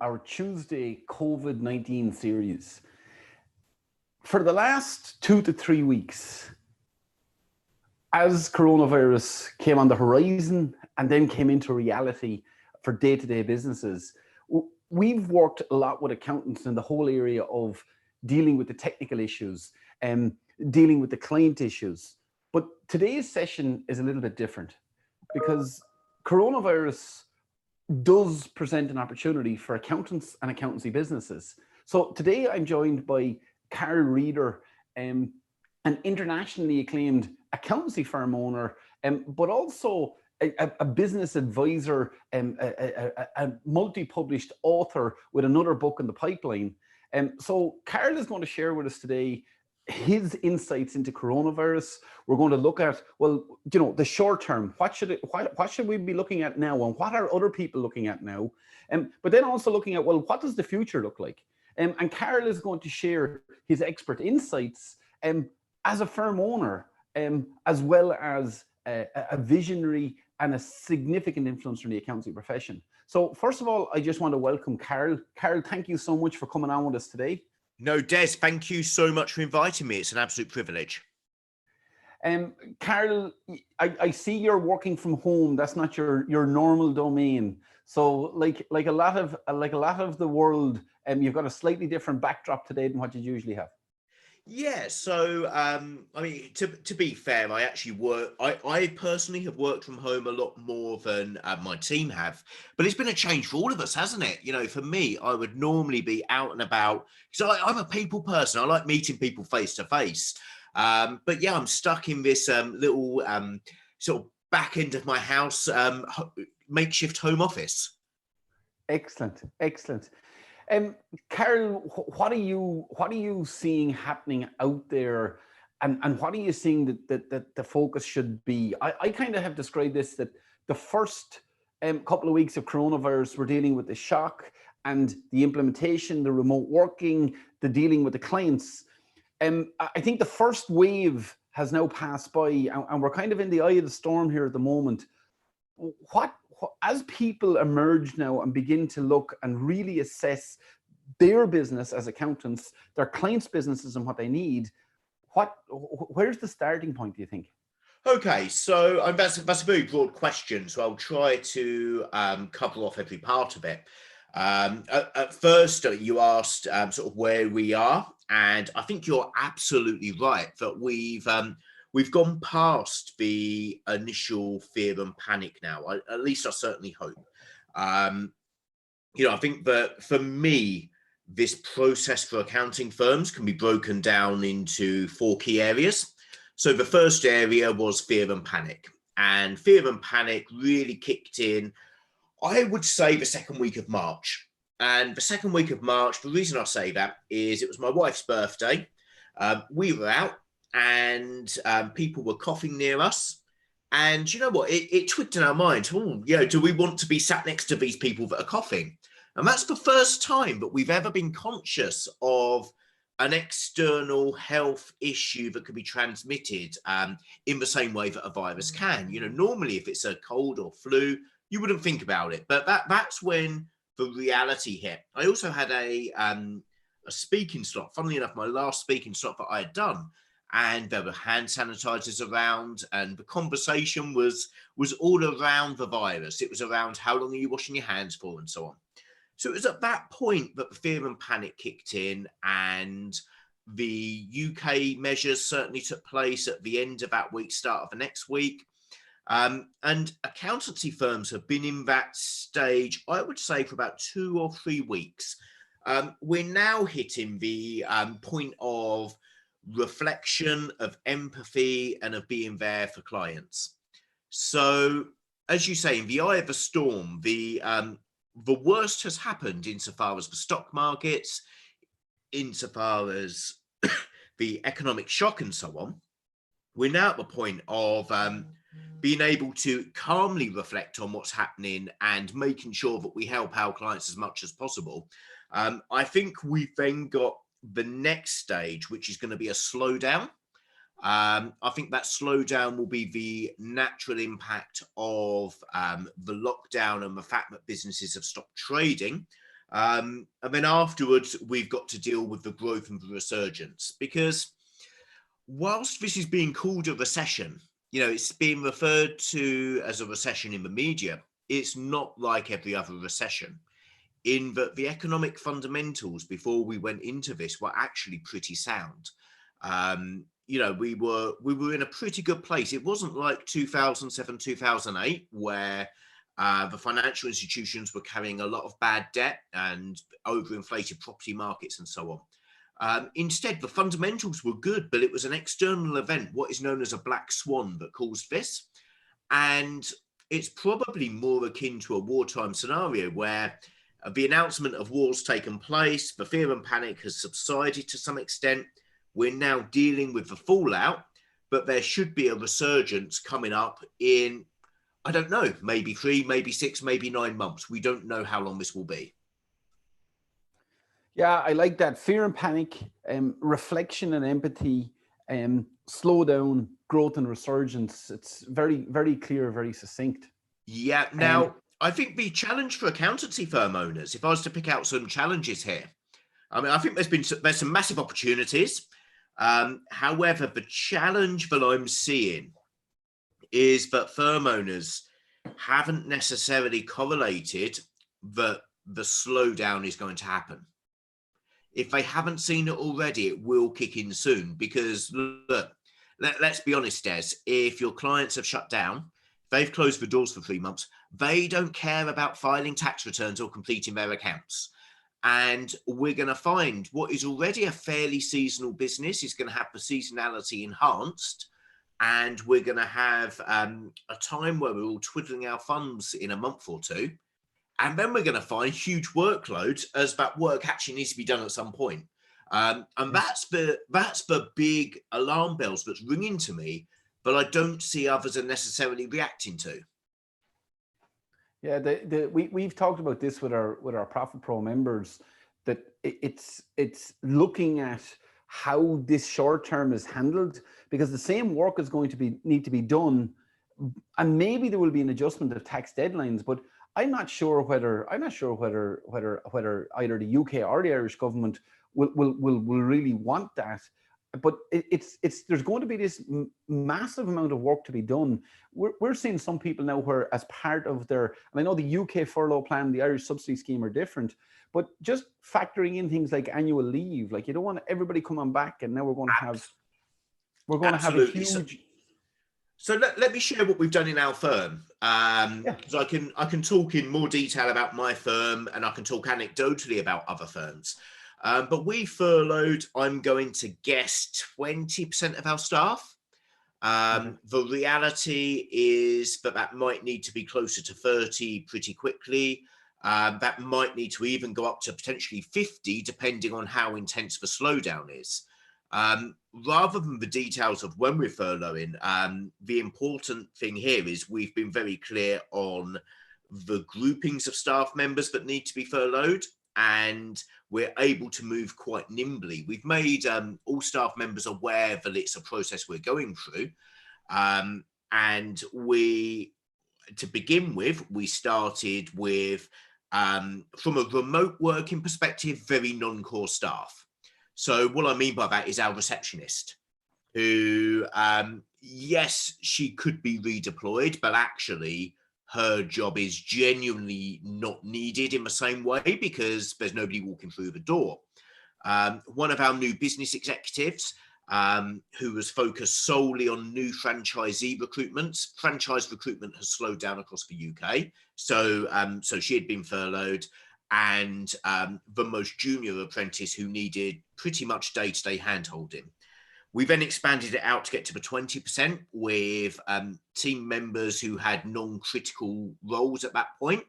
our Tuesday COVID-19 series. For the last 2 to 3 weeks, as coronavirus came on the horizon and then came into reality for day-to-day businesses, we've worked a lot with accountants in the whole area of dealing with the technical issues and dealing with the client issues. But today's session is a little bit different because coronavirus does present an opportunity for accountants and accountancy businesses. So today I'm joined by Carl Reeder, an internationally acclaimed accountancy firm owner, but also a business advisor, a multi-published author with another book in the pipeline. So Carl is going to share with us today his insights into coronavirus. We're going to look at, well, the short term. What should we be looking at now, and what are other people looking at now? But then also looking at, well, what does the future look like? And Carl is going to share his expert insights as a firm owner, as well as a visionary and a significant influence in the accountancy profession. So first of all, I just want to welcome Carl. Carl, thank you so much for coming on with us today. No, Des, thank you so much for inviting me. It's an absolute privilege. Carl, I see you're working from home. That's not your normal domain. So like a lot of the world, you've got a slightly different backdrop today than what you usually have. Yeah, so I mean, to be fair, I actually work. I personally have worked from home a lot more than my team have, but it's been a change for all of us, hasn't it? For me, I would normally be out and about because I'm a people person. I like meeting people face to face. But yeah, I'm stuck in this little sort of back end of my house makeshift home office. Excellent. Carol, what are you seeing happening out there, and what are you seeing that the focus should be? I kind of have described this, that the first couple of weeks of coronavirus, we're dealing with the shock and the implementation, the remote working, the dealing with the clients. I think the first wave has now passed by, and we're kind of in the eye of the storm here at the moment. As people emerge now and begin to look and really assess their business as accountants, their clients' businesses and what they need, where's the starting point, do you think? Okay, so that's a very broad question, so I'll try to cover off every part of it. At first, you asked sort of where we are, and I think you're absolutely right that we've gone past the initial fear and panic now. At least I certainly hope. I think that for me, this process for accounting firms can be broken down into 4 key areas. So the first area was fear and panic. And fear and panic really kicked in, I would say, the second week of March. And the second week of March, the reason I say that is it was my wife's birthday. We were out and people were coughing near us. And you know what? It twigged in our mind, do we want to be sat next to these people that are coughing? And that's the first time that we've ever been conscious of an external health issue that could be transmitted in the same way that a virus can. Normally if it's a cold or flu, you wouldn't think about it. But that's when the reality hit. I also had a speaking slot. Funnily enough, my last speaking slot that I had done, and there were hand sanitizers around, and the conversation was all around the virus. It was around how long are you washing your hands for and so on. So it was at that point that the fear and panic kicked in, and the UK measures certainly took place at the end of that week, start of the next week. And accountancy firms have been in that stage, I would say, for about 2 or 3 weeks. We're now hitting the point of reflection, of empathy, and of being there for clients. So, as you say, in the eye of the storm, the worst has happened insofar as the stock markets, insofar as the economic shock and so on. We're now at the point of being able to calmly reflect on what's happening and making sure that we help our clients as much as possible. I think we've then got the next stage, which is going to be a slowdown. I think that slowdown will be the natural impact of the lockdown and the fact that businesses have stopped trading. And then afterwards, we've got to deal with the growth and the resurgence, because whilst this is being called a recession, it's being referred to as a recession in the media. It's not like every other recession, in that the economic fundamentals before we went into this were actually pretty sound. We were in a pretty good place. It wasn't like 2007, 2008, where the financial institutions were carrying a lot of bad debt and overinflated property markets and so on. Instead, the fundamentals were good, but it was an external event, what is known as a black swan, that caused this. And it's probably more akin to a wartime scenario where the announcement of war's taken place, the fear and panic has subsided to some extent. We're now dealing with the fallout, but there should be a resurgence coming up in, I don't know, maybe 3, maybe 6, maybe 9 months. We don't know how long this will be. Yeah, I like that. Fear and panic, reflection and empathy, slow down, growth and resurgence. It's very, very clear, very succinct. Yeah. Now, I think the challenge for accountancy firm owners, if I was to pick out some challenges here, I mean, I think there's some massive opportunities. However, the challenge that I'm seeing is that firm owners haven't necessarily correlated that the slowdown is going to happen. If they haven't seen it already, it will kick in soon, because look, let's be honest, Des, if your clients have shut down, they've closed the doors for 3 months, they don't care about filing tax returns or completing their accounts. And we're going to find what is already a fairly seasonal business is going to have the seasonality enhanced. And we're going to have a time where we're all twiddling our thumbs in a month or two. And then we're going to find huge workloads, as that work actually needs to be done at some point. And that's the big alarm bells that's ringing to me, but I don't see others are necessarily reacting to. Yeah, we've talked about this with our Profit Pro members, that it's looking at how this short term is handled, because the same work is going to need to be done, and maybe there will be an adjustment of tax deadlines, but I'm not sure whether either the UK or the Irish government will really want that. But there's going to be this massive amount of work to be done. We're seeing some people now where, as part of their, and I know the UK furlough plan, the Irish subsidy scheme are different, but just factoring in things like annual leave, like you don't want everybody coming back, and now we're going to have a huge. So let me share what we've done in our firm. So I can talk in more detail about my firm, and I can talk anecdotally about other firms. But we furloughed, I'm going to guess, 20% of our staff. The reality is that might need to be closer to 30 pretty quickly. That might need to even go up to potentially 50, depending on how intense the slowdown is. Rather than the details of when we're furloughing, the important thing here is we've been very clear on the groupings of staff members that need to be furloughed, and we're able to move quite nimbly. We've made all staff members aware that it's a process we're going through. And to begin with, we started with, from a remote working perspective, very non-core staff. So what I mean by that is our receptionist, who, yes, she could be redeployed, but actually her job is genuinely not needed in the same way because there's nobody walking through the door. One of our new business executives, who was focused solely on new franchisee recruitments. Franchise recruitment has slowed down across the UK. So she had been furloughed. And the most junior apprentice who needed pretty much day-to-day hand-holding. We then expanded it out to get to the 20% with team members who had non-critical roles at that point.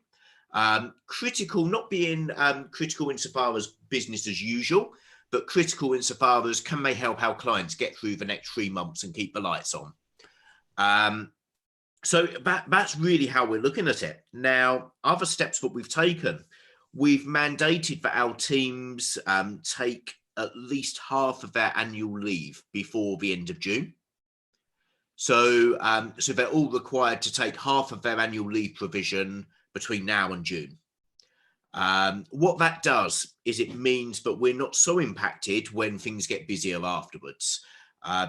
Critical, not being critical insofar as business as usual, but critical insofar as can they help our clients get through the next 3 months and keep the lights on. So that's really how we're looking at it. Now, other steps that we've taken, we've mandated that our teams take at least half of their annual leave before the end of June. So they're all required to take half of their annual leave provision between now and June. What that does is it means that we're not so impacted when things get busier afterwards.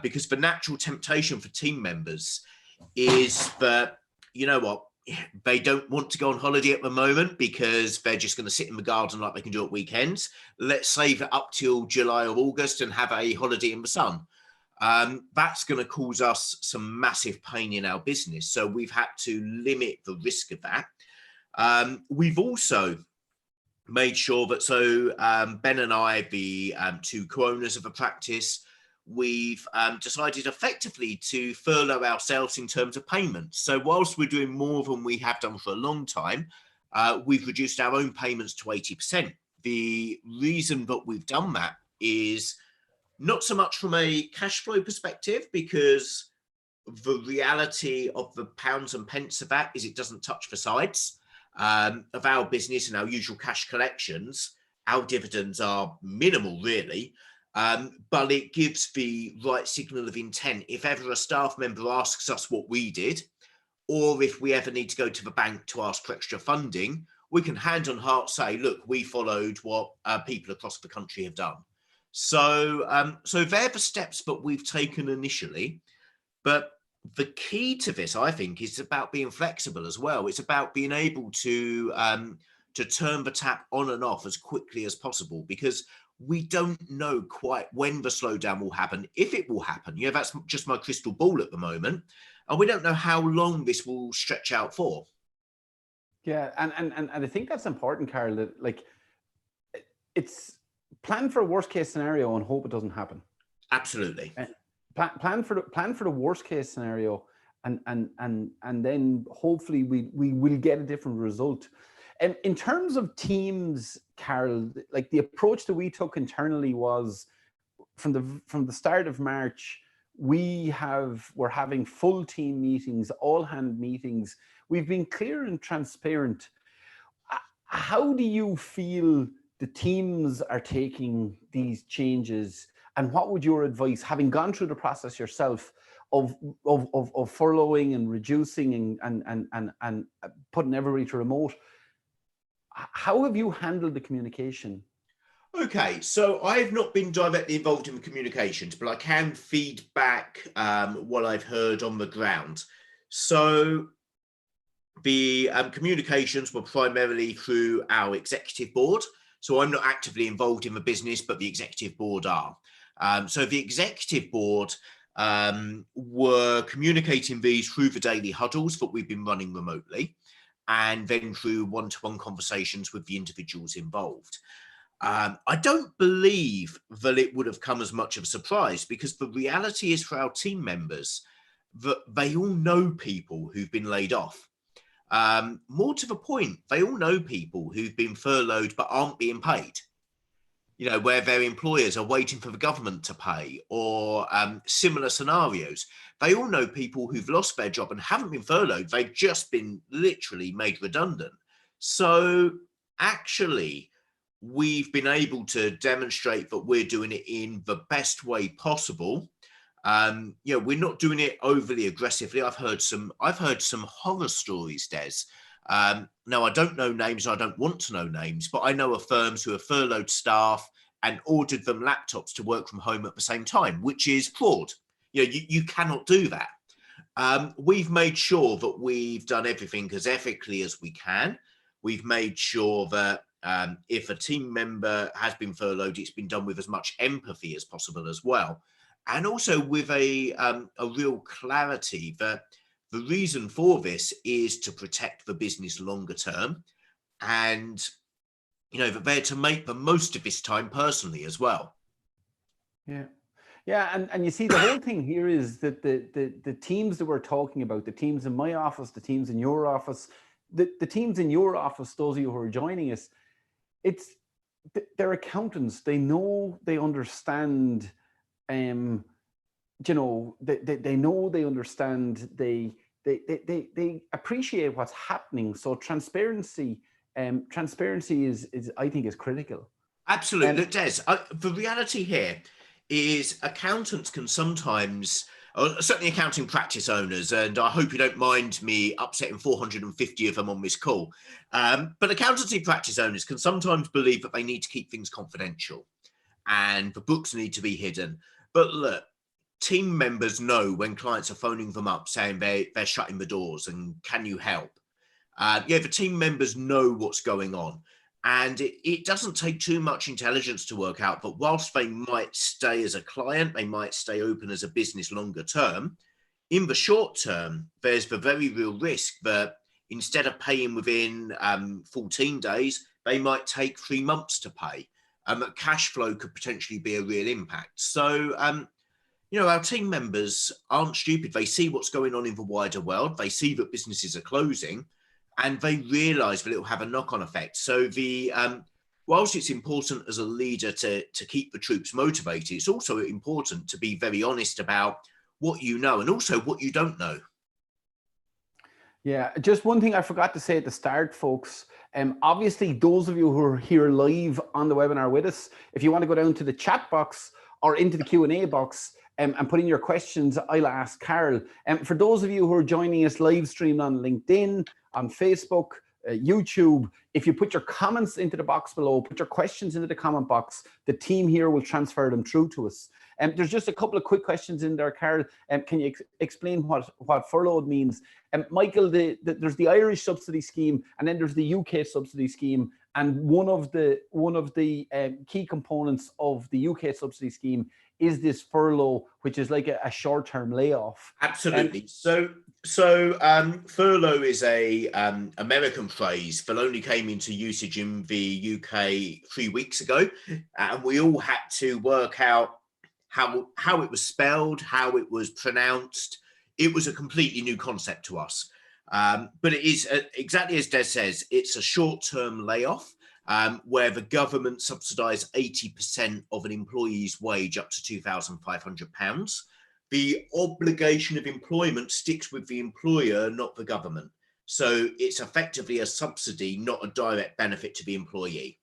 Because the natural temptation for team members is that, you know what, they don't want to go on holiday at the moment because they're just going to sit in the garden like they can do at weekends. Let's save it up till July or August and have a holiday in the sun. That's going to cause us some massive pain in our business. So we've had to limit the risk of that. We've also made sure that, Ben and I, the two co-owners of the practice, we've decided effectively to furlough ourselves in terms of payments. So whilst we're doing more than we have done for a long time, we've reduced our own payments to 80%. The reason that we've done that is not so much from a cash flow perspective, because the reality of the pounds and pence of that is it doesn't touch the sides of our business and our usual cash collections. Our dividends are minimal, really, but it gives the right signal of intent. If ever a staff member asks us what we did, or if we ever need to go to the bank to ask for extra funding, we can hand on heart say, look, we followed what people across the country have done. So they're the steps that we've taken initially. But the key to this, I think, is about being flexible as well. It's about being able to turn the tap on and off as quickly as possible, because we don't know quite when the slowdown will happen, if it will happen. You know, that's just my crystal ball at the moment. And we don't know how long this will stretch out for. Yeah, and I think that's important, Carl, that like it's plan for a worst case scenario and hope it doesn't happen. Absolutely. Plan for the worst case scenario, and then hopefully we will get a different result. And in terms of teams, Carol, like the approach that we took internally was from the start of March, we're having full team meetings, all hand meetings. We've been clear and transparent. How do you feel the teams are taking these changes? And what would your advice, having gone through the process yourself of furloughing and reducing and putting everybody to remote, how have you handled the communication? Okay, so I've not been directly involved in the communications, but I can feed back what I've heard on the ground. So the communications were primarily through our executive board. So I'm not actively involved in the business, but the executive board are. So the executive board were communicating these through the daily huddles that we've been running remotely, and then through one-to-one conversations with the individuals involved. I don't believe that it would have come as much of a surprise, because the reality is for our team members that they all know people who've been laid off. More to the point, they all know people who've been furloughed but aren't being paid. You know, where their employers are waiting for the government to pay, or similar scenarios. They all know people who've lost their job and haven't been furloughed. They've just been literally made redundant. So actually, we've been able to demonstrate that we're doing it in the best way possible. You know, we're not doing it overly aggressively. I've heard some horror stories, Des. Now, I don't know names, and I don't want to know names, but I know of firms who have furloughed staff and ordered them laptops to work from home at the same time, which is fraud. You know, you cannot do that. We've made sure that we've done everything as ethically as we can. We've made sure that if a team member has been furloughed, it's been done with as much empathy as possible as well. And also with a real clarity that the reason for this is to protect the business longer term, and you know, that they're to make the most of this time personally as well. Yeah. Yeah, and you see, the whole thing here is that the teams that we're talking about, the teams in my office, the teams in your office, the teams in your office, those of you who are joining us, they're accountants. They know, they understand, you know, they know, they understand, they appreciate what's happening. So transparency is I think is critical. Absolutely, Des. The reality here is accountants can sometimes Certainly accounting practice owners, and I hope you don't mind me upsetting 450 of them on this call. But accountancy practice owners can sometimes believe that they need to keep things confidential and the books need to be hidden. But look, team members know when clients are phoning them up saying they're shutting the doors and can you help? Yeah, the team members know what's going on. And it doesn't take too much intelligence to work out, but whilst they might stay as a client, they might stay open as a business longer term, in the short term, there's the very real risk that instead of paying within 14 days, they might take 3 months to pay. That cash flow could potentially be a real impact. So, our team members aren't stupid. They see what's going on in the wider world. They see that businesses are closing and they realize that it will have a knock-on effect. So whilst it's important as a leader to keep the troops motivated, it's also important to be very honest about what you know and also what you don't know. Yeah, just one thing I forgot to say at the start, folks. Obviously, those of you who are here live on the webinar with us, if you want to go down to the chat box or into the Q&A box and put in your questions, I'll ask Carol. For those of you who are joining us live streamed on LinkedIn, on Facebook, YouTube, if you put your comments into the box below, put your questions into the comment box, the team here will transfer them through to us. There's just a couple of quick questions in there, Carol. Can you explain what furlough means? Michael, there's the Irish subsidy scheme, and then there's the UK subsidy scheme. And one of the key components of the UK subsidy scheme is this furlough, which is like a short-term layoff. Absolutely. So furlough is a American phrase that only came into usage in the UK 3 weeks ago, and we all had to work out how it was spelled, how it was pronounced. It was a completely new concept to us. But it is exactly as Des says, it's a short-term layoff where the government subsidise 80% of an employee's wage up to £2,500. The obligation of employment sticks with the employer, not the government. So it's effectively a subsidy, not a direct benefit to the employee.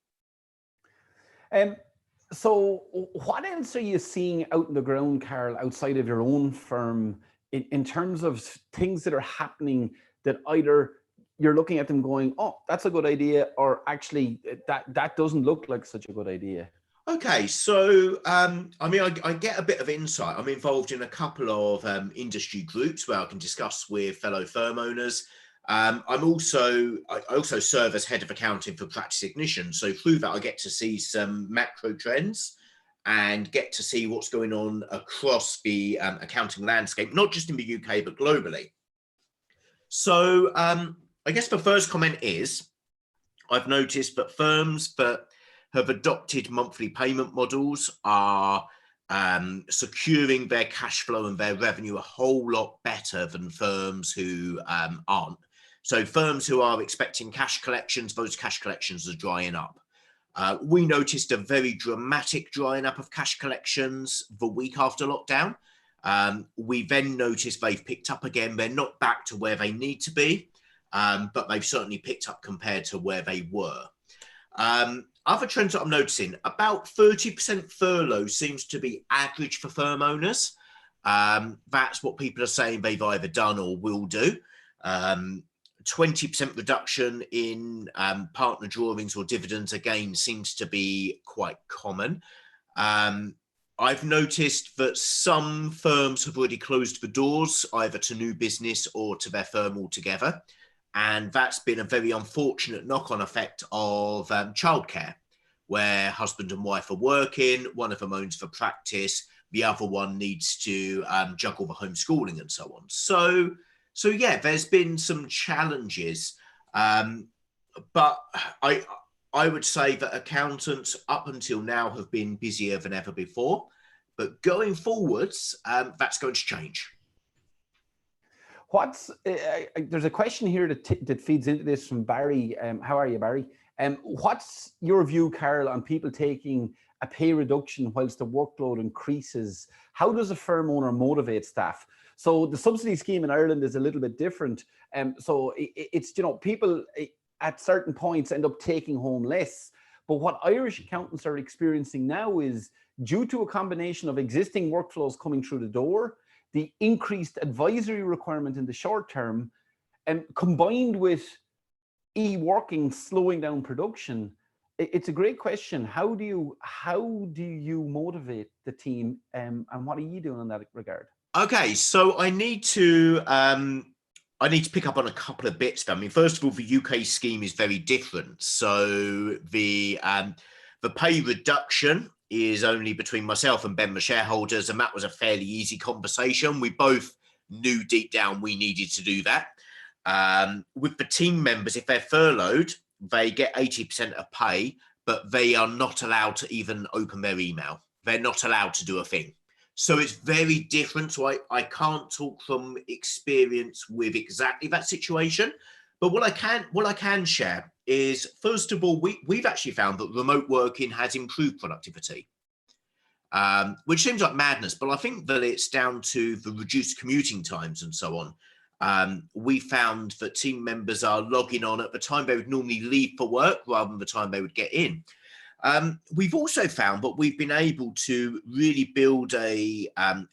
So what else are you seeing out in the ground, Carol, outside of your own firm in terms of things that are happening that either you're looking at them going, oh, that's a good idea, or actually that doesn't look like such a good idea? Okay, so I get a bit of insight. I'm involved in a couple of industry groups where I can discuss with fellow firm owners. I also serve as head of accounting for Practice Ignition. So through that, I get to see some macro trends and get to see what's going on across the accounting landscape, not just in the UK, but globally. So I guess the first comment is, I've noticed that firms that have adopted monthly payment models are securing their cash flow and their revenue a whole lot better than firms who aren't. So firms who are expecting cash collections, those cash collections are drying up. We noticed a very dramatic drying up of cash collections the week after lockdown. We then noticed they've picked up again. They're not back to where they need to be, but they've certainly picked up compared to where they were. Other trends that I'm noticing, about 30% furlough seems to be average for firm owners. That's what people are saying they've either done or will do. 20% reduction in partner drawings or dividends, again, seems to be quite common. I've noticed that some firms have already closed the doors either to new business or to their firm altogether. And that's been a very unfortunate knock-on effect of childcare, where husband and wife are working, one of them owns the practice, the other one needs to juggle the homeschooling and so on. So yeah, there's been some challenges, but I would say that accountants up until now have been busier than ever before, but going forwards, that's going to change. There's a question here that feeds into this from Barry. How are you, Barry? What's your view, Carol, on people taking a pay reduction whilst the workload increases? How does a firm owner motivate staff? So the subsidy scheme in Ireland is a little bit different. So it's, people at certain points end up taking home less. But what Irish accountants are experiencing now is, due to a combination of existing workflows coming through the door, the increased advisory requirement in the short term, and combined with e-working slowing down production, it's a great question. How do you motivate the team, and what are you doing in that regard? Okay, so I need to pick up on a couple of bits. I mean, first of all, the UK scheme is very different. So the pay reduction is only between myself and Ben, the shareholders, and that was a fairly easy conversation. We both knew deep down we needed to do that. With the team members, if they're furloughed, they get 80% of pay, but they are not allowed to even open their email. They're not allowed to do a thing. So it's very different. So I can't talk from experience with exactly that situation. But what I can share is, first of all, we've actually found that remote working has improved productivity, which seems like madness, but I think that it's down to the reduced commuting times and so on. We found that team members are logging on at the time they would normally leave for work rather than the time they would get in. We've also found that we've been able to really build a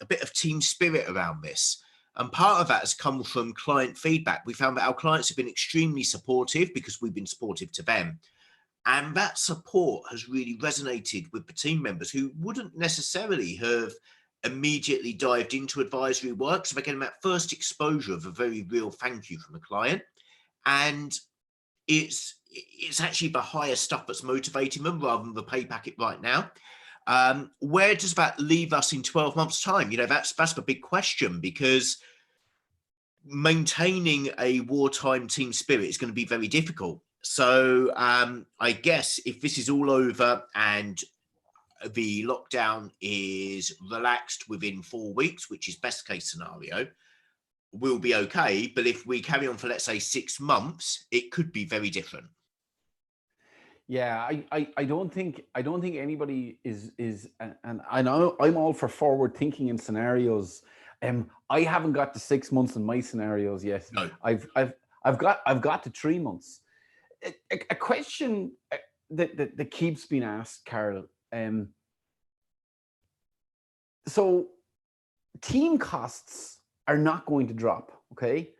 bit of team spirit around this. And part of that has come from client feedback. We found that our clients have been extremely supportive because we've been supportive to them. And that support has really resonated with the team members who wouldn't necessarily have immediately dived into advisory work. So they're getting that first exposure of a very real thank you from the client. And it's actually the higher stuff that's motivating them rather than the pay packet right now. Where does that leave us in 12 months' time? You know, that's the big question, because maintaining a wartime team spirit is going to be very difficult. So I guess if this is all over and the lockdown is relaxed within 4 weeks, which is best case scenario, we'll be okay. But if we carry on for, let's say, 6 months, it could be very different. Yeah, I don't think anybody is, and I know I'm all for forward thinking in scenarios. I haven't got to 6 months in my scenarios yet. No. I've got to 3 months. A question that keeps being asked, Carl. So team costs are not going to drop. Okay,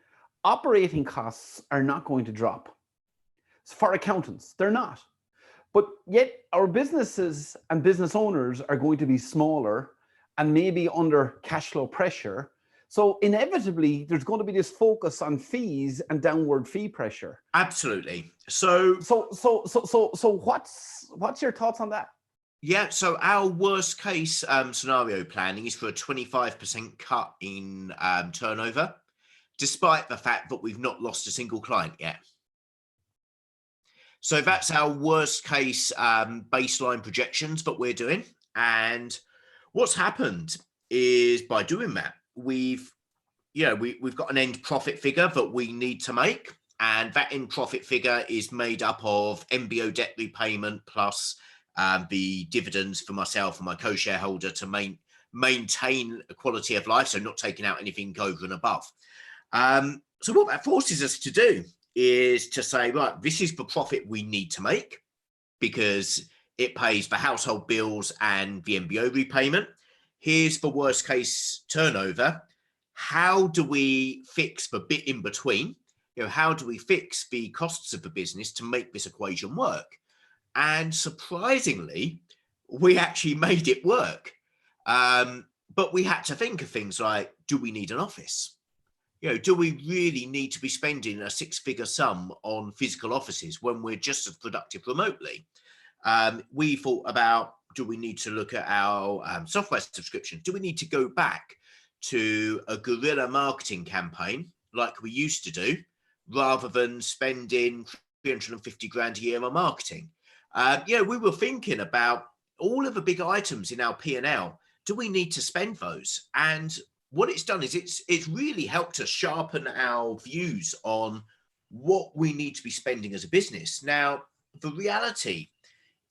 operating costs are not going to drop. For accountants, they're not. But yet our businesses and business owners are going to be smaller and maybe under cash flow pressure. So inevitably, there's going to be this focus on fees and downward fee pressure. Absolutely. So what's your thoughts on that? Yeah, so our worst case scenario planning is for a 25% cut in turnover, despite the fact that we've not lost a single client yet. So that's our worst case baseline projections that we're doing. And what's happened is, by doing that, we've got an end profit figure that we need to make. And that end profit figure is made up of MBO debt repayment plus the dividends for myself and my co-shareholder to maintain a quality of life, so not taking out anything over and above. So what that forces us to do is to say, right, this is the profit we need to make because it pays for household bills and the MBO repayment. Here's the worst case turnover. How do we fix the bit in between? How do we fix the costs of the business to make this equation work? And surprisingly, we actually made it work. But we had to think of things like, do we need an office? Do we really need to be spending a 6-figure sum on physical offices when we're just as productive remotely? We thought about, do we need to look at our software subscription? Do we need to go back to a guerrilla marketing campaign like we used to do, rather than spending 350 grand a year on marketing? We were thinking about all of the big items in our P&L. Do we need to spend those? And what it's done is it's really helped us sharpen our views on what we need to be spending as a business. Now, the reality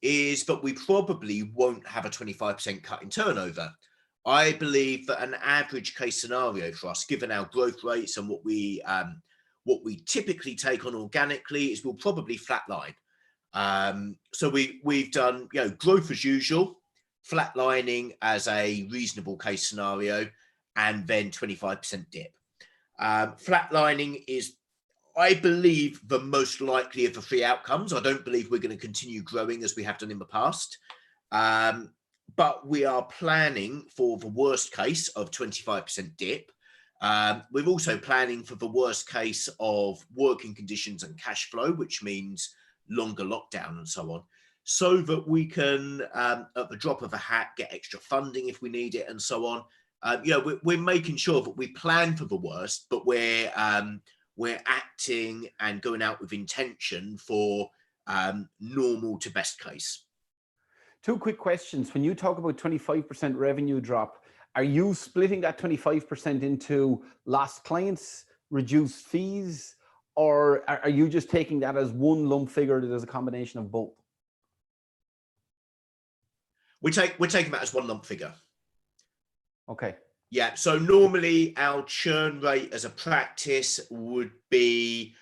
is that we probably won't have a 25% cut in turnover. I believe that an average case scenario for us, given our growth rates and what we typically take on organically, is we'll probably flatline. So we've done growth as usual, flatlining as a reasonable case scenario, and then 25% dip. Flatlining is, I believe, the most likely of the three outcomes. I don't believe we're going to continue growing as we have done in the past. But we are planning for the worst case of 25% dip. We're also planning for the worst case of working conditions and cash flow, which means longer lockdown and so on, so that we can, at the drop of a hat, get extra funding if we need it and so on. We're making sure that we plan for the worst, but we're acting and going out with intention for normal to best case. Two quick questions. When you talk about 25% revenue drop, are you splitting that 25% into lost clients, reduced fees, or are you just taking that as one lump figure that is a combination of both? We're taking that as one lump figure. Okay. Yeah. So normally our churn rate as a practice would be,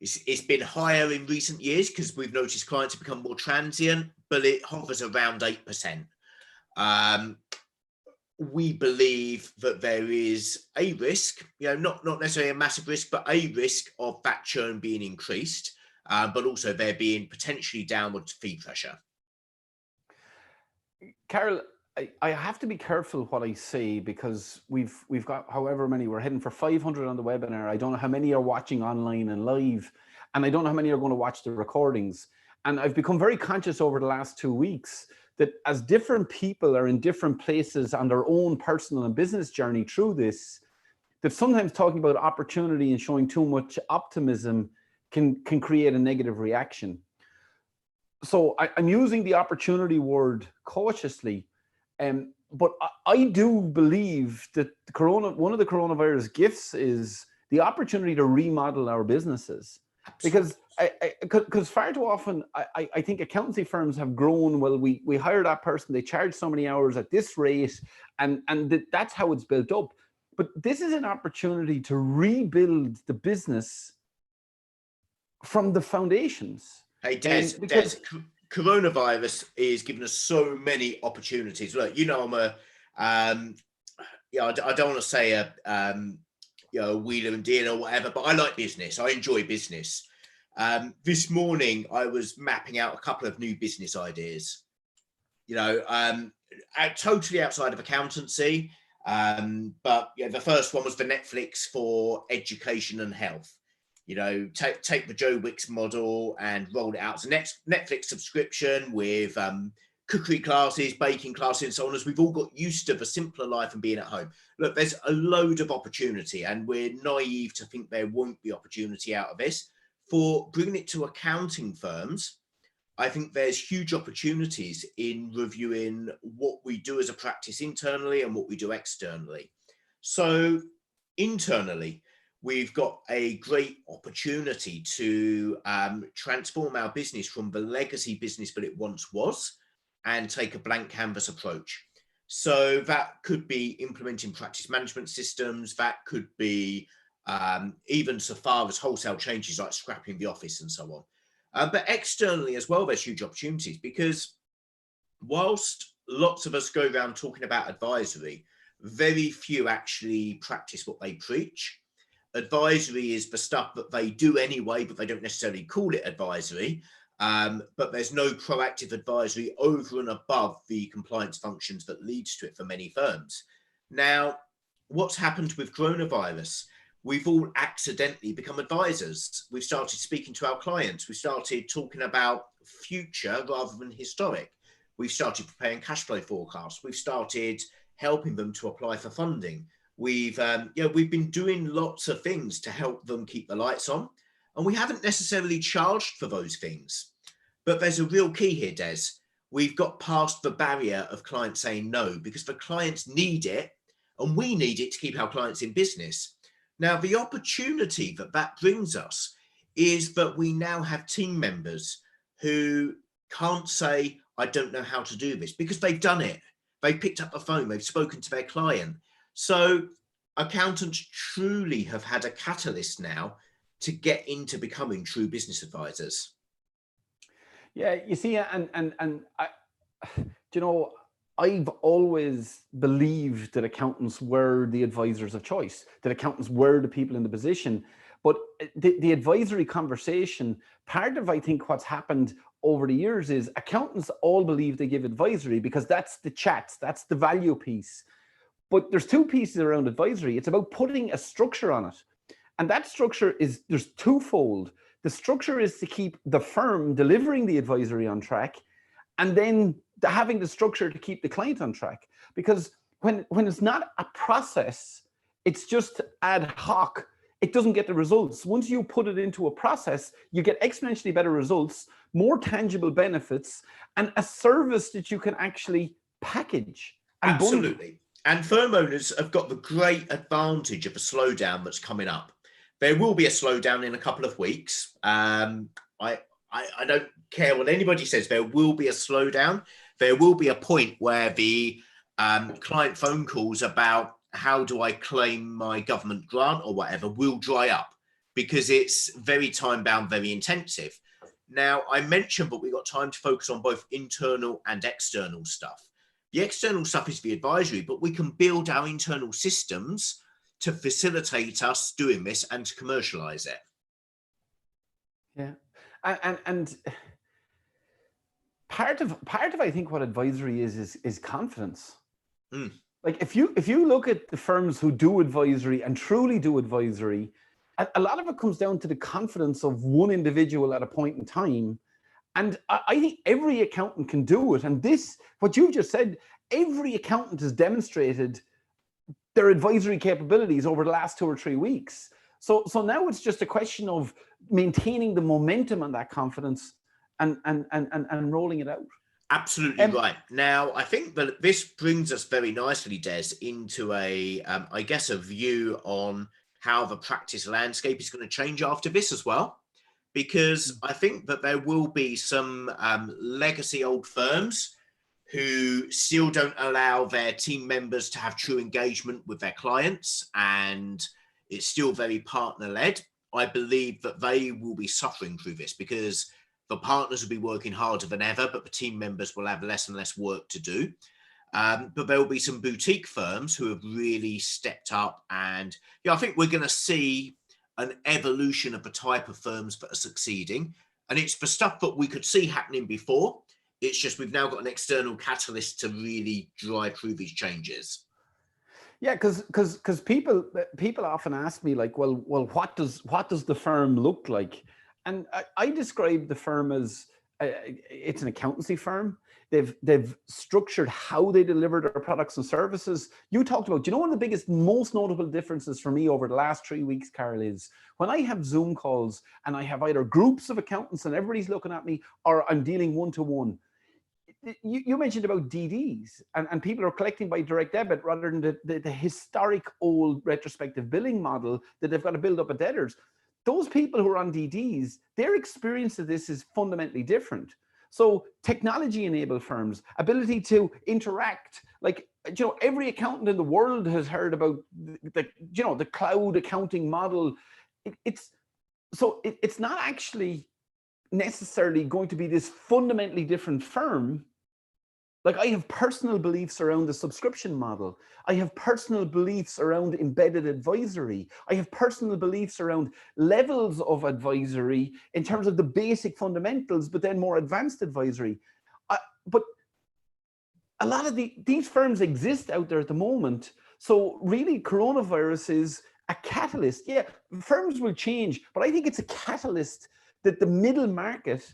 it's been higher in recent years because we've noticed clients have become more transient, but it hovers around 8%. We believe that there is a risk, not necessarily a massive risk, but a risk of that churn being increased, but also there being potentially downward fee pressure. Carol, I have to be careful what I say, because we've got however many, we're heading for 500 on the webinar. I don't know how many are watching online and live, and I don't know how many are going to watch the recordings. And I've become very conscious over the last 2 weeks that as different people are in different places on their own personal and business journey through this, that sometimes talking about opportunity and showing too much optimism can create a negative reaction. So I'm using the opportunity word cautiously, but I do believe that one of the coronavirus gifts is the opportunity to remodel our businesses. Absolutely. Because far too often, I think accountancy firms have grown. Well, we hire that person, they charge so many hours at this rate, and that's how it's built up. But this is an opportunity to rebuild the business from the foundations. Hey, Des, coronavirus is giving us so many opportunities. Look, I don't want to say a wheeler and dealer or whatever, but I like business. I enjoy business. This morning, I was mapping out a couple of new business ideas, totally outside of accountancy. But the first one was the Netflix for education and health. Take the Joe Wicks model and roll it out as a Netflix subscription with cookery classes, baking classes, and so on, as we've all got used to the simpler life and being at home. Look, there's a load of opportunity, and we're naive to think there won't be opportunity out of this. For bringing it to accounting firms, I think there's huge opportunities in reviewing what we do as a practice internally and what we do externally. So internally, we've got a great opportunity to transform our business from the legacy business that it once was and take a blank canvas approach. So that could be implementing practice management systems. That could be even so far as wholesale changes like scrapping the office and so on. But externally as well, there's huge opportunities, because whilst lots of us go around talking about advisory, very few actually practice what they preach. Advisory is the stuff that they do anyway, but they don't necessarily call it advisory. But there's no proactive advisory over and above the compliance functions that leads to it for many firms. Now, what's happened with coronavirus? We've all accidentally become advisors. We've started speaking to our clients. We started talking about future rather than historic. We've started preparing cash flow forecasts. We've started helping them to apply for funding. We've been doing lots of things to help them keep the lights on, and we haven't necessarily charged for those things. But there's a real key here, Des. We've got past the barrier of clients saying no, because the clients need it, and we need it to keep our clients in business. Now, the opportunity that brings us is that we now have team members who can't say, I don't know how to do this, because they've done it. They've picked up the phone, they've spoken to their client. So accountants truly have had a catalyst now to get into becoming true business advisors. Yeah, you see, and I've always believed that accountants were the advisors of choice, that accountants were the people in the position. But the advisory conversation, part of, I think, what's happened over the years is accountants all believe they give advisory because that's the chats, that's the value piece. But there's two pieces around advisory. It's about putting a structure on it. And that structure is, there's twofold. The structure is to keep the firm delivering the advisory on track, and then having the structure to keep the client on track. Because when it's not a process, it's just ad hoc, it doesn't get the results. Once you put it into a process, you get exponentially better results, more tangible benefits, and a service that you can actually package and Absolutely. bundle. And firm owners have got the great advantage of a slowdown that's coming up. There will be a slowdown in a couple of weeks. I don't care what anybody says. There will be a slowdown. There will be a point where the client phone calls about how do I claim my government grant or whatever will dry up, because it's very time bound, very intensive. Now, I mentioned, but we've got time to focus on both internal and external stuff. The external stuff is the advisory, but we can build our internal systems to facilitate us doing this and to commercialize it. Yeah. And part of I think what advisory is confidence. Mm. Like if you look at the firms who do advisory and truly do advisory, a lot of it comes down to the confidence of one individual at a point in time. And I think every accountant can do it. And this, what you've just said, every accountant has demonstrated their advisory capabilities over the last 2 or 3 weeks. So now it's just a question of maintaining the momentum and that confidence and rolling it out. Absolutely right. Now, I think that this brings us very nicely, Des, into I guess, a view on how the practice landscape is going to change after this as well. Because I think that there will be some legacy old firms who still don't allow their team members to have true engagement with their clients, and it's still very partner-led. I believe that they will be suffering through this because the partners will be working harder than ever, but the team members will have less and less work to do. But there will be some boutique firms who have really stepped up. And I think we're going to see an evolution of the type of firms that are succeeding. And it's the stuff that we could see happening before. It's just we've now got an external catalyst to really drive through these changes. Yeah, because people often ask me like, well, what does the firm look like? And I describe the firm as it's an accountancy firm. They've structured how they deliver their products and services. You talked about, one of the biggest, most notable differences for me over the last 3 weeks, Carol, is when I have Zoom calls and I have either groups of accountants and everybody's looking at me, or I'm dealing one-to-one. You mentioned about DDs and people are collecting by direct debit rather than the historic old retrospective billing model that they've got to build up a debtors. Those people who are on DDs, their experience of this is fundamentally different. So technology-enabled firms, ability to interact, like, every accountant in the world has heard about the cloud accounting model. It's not actually necessarily going to be this fundamentally different firm. Like, I have personal beliefs around the subscription model. I have personal beliefs around embedded advisory. I have personal beliefs around levels of advisory in terms of the basic fundamentals, but then more advanced advisory. But a lot of these firms exist out there at the moment. So really, coronavirus is a catalyst. Yeah, firms will change, but I think it's a catalyst that the middle market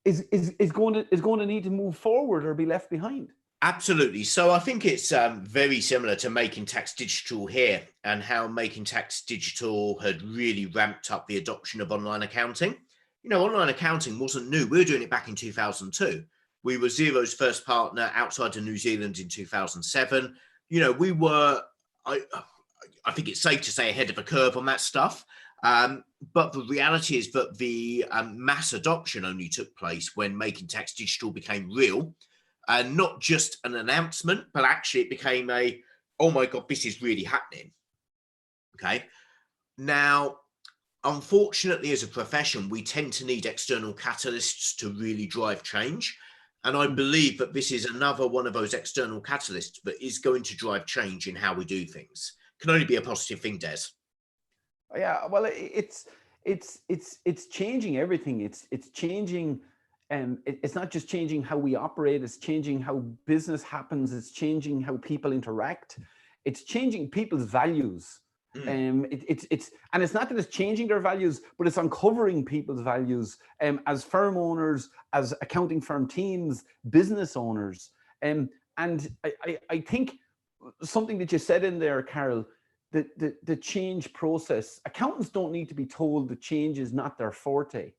is going to need to move forward or be left behind. Absolutely. So I think it's very similar to Making Tax Digital here, and how Making Tax Digital had really ramped up the adoption of online accounting. Online accounting wasn't new. We were doing it back in 2002. We were Xero's first partner outside of New Zealand in 2007. We were, I think it's safe to say, ahead of the curve on that stuff. But the reality is that the mass adoption only took place when Making Tax Digital became real, and not just an announcement, but actually it became oh my God, this is really happening. Okay. Now, unfortunately, as a profession, we tend to need external catalysts to really drive change. And I believe that this is another one of those external catalysts that is going to drive change in how we do things. Can only be a positive thing, Des. Yeah, well, it's changing everything. It's changing, it's not just changing how we operate. It's changing how business happens. It's changing how people interact. It's changing people's values. And it's not that it's changing their values, but it's uncovering people's values as firm owners, as accounting firm teams, business owners. And I think something that you said in there, Carol, the change process. Accountants don't need to be told that change is not their forte.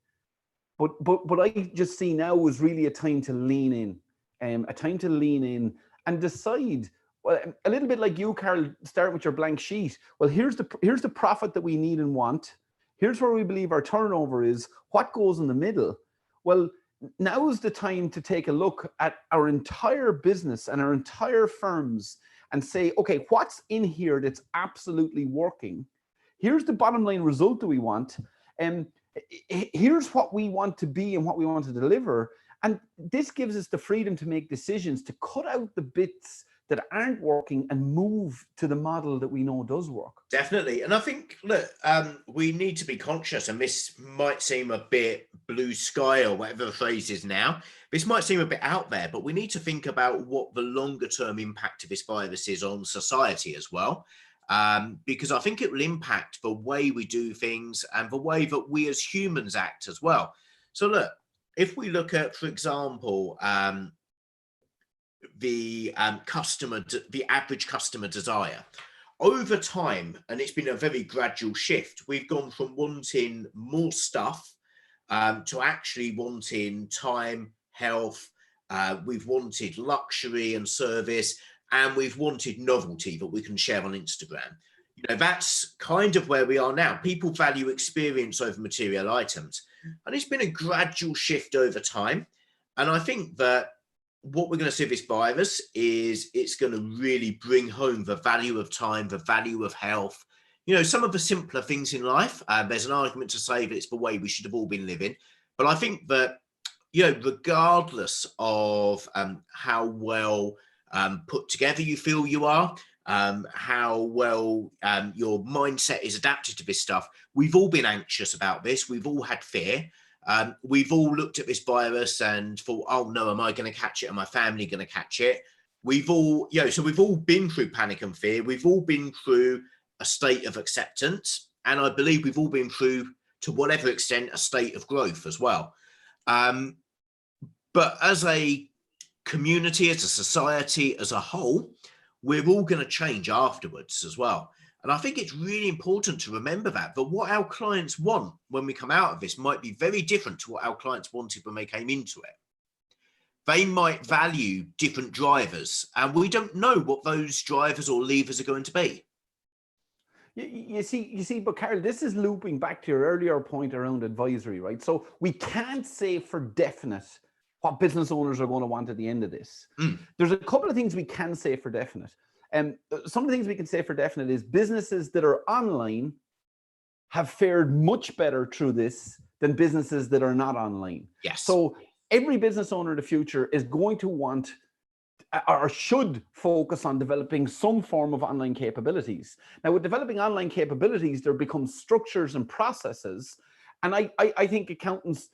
But what I just see now is really a time to lean in, a time to lean in and decide. Well, a little bit like you, Carol, start with your blank sheet. Well, here's the profit that we need and want. Here's where we believe our turnover is. What goes in the middle? Well, now is the time to take a look at our entire business and our entire firms and say, okay, what's in here that's absolutely working? Here's the bottom line result that we want. And here's what we want to be and what we want to deliver. And this gives us the freedom to make decisions, to cut out the bits that aren't working and move to the model that we know does work. Definitely. And I think, look, we need to be conscious, and this might seem a bit blue sky or whatever the phrase is now. This might seem a bit out there, but we need to think about what the longer term impact of this virus is on society as well. Because I think it will impact the way we do things and the way that we as humans act as well. So look, if we look at, for example, the average customer desire over time, and it's been a very gradual shift. We've gone from wanting more stuff to actually wanting time, health. We've wanted luxury and service, and we've wanted novelty that we can share on Instagram. You know, that's kind of where we are now. People value experience over material items, and it's been a gradual shift over time. And I think that what we're going to see with this virus is it's going to really bring home the value of time, the value of health, you know, some of the simpler things in life. There's an argument to say that it's the way we should have all been living. But I think that, you know, regardless of how well put together you feel you are, how well your mindset is adapted to this stuff, we've all been anxious about this. We've all had fear. We've all looked at this virus and thought, oh no, am I going to catch it? Am my family going to catch it? We've all, you know, so we've all been through panic and fear. We've all been through a state of acceptance. And I believe we've all been through, to whatever extent, a state of growth as well. But as a community, as a society, as a whole, we're all going to change afterwards as well. And I think it's really important to remember that what our clients want when we come out of this might be very different to what our clients wanted when they came into it. They might value different drivers, and we don't know what those drivers or levers are going to be. You see, but Carol, this is looping back to your earlier point around advisory, right? So we can't say for definite what business owners are going to want at the end of this. There's a couple of things we can say for definite. Some of the things we can say for definite is businesses that are online have fared much better through this than businesses that are not online. Yes. So every business owner in the future is going to want or should focus on developing some form of online capabilities. Now, with developing online capabilities, there becomes structures and processes. And I think accountants,